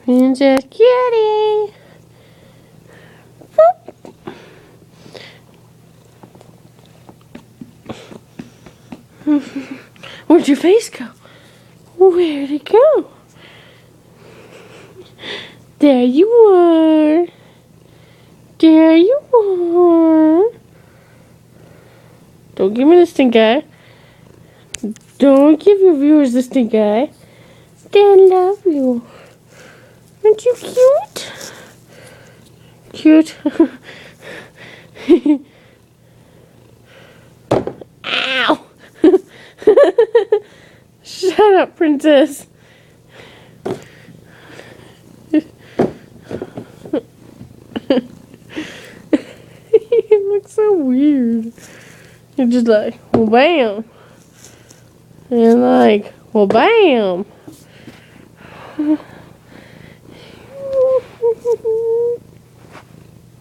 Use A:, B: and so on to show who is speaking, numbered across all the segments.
A: Princess Kitty. Where'd your face go? Where'd it go? There you are. There you are. Don't give me the stink eye. Don't give your viewers the stink eye. They love you. Aren't you cute? Cute. Ow! Shut up, princess. It looks so weird. You're just like, well, bam. And like, well, bam.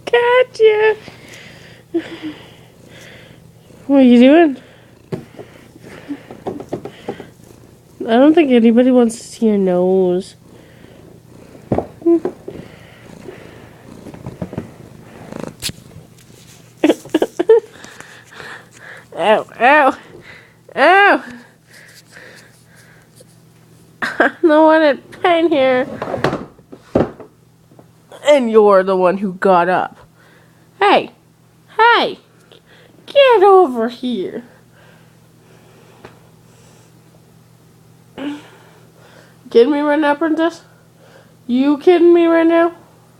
A: Gotcha. What are you doing? I don't think anybody wants to see your nose. Ow, ow, ow. I'm the one in pain here. And you're the one who got up. Hey, hey, get over here. Kidding me right now, princess? You kidding me right now?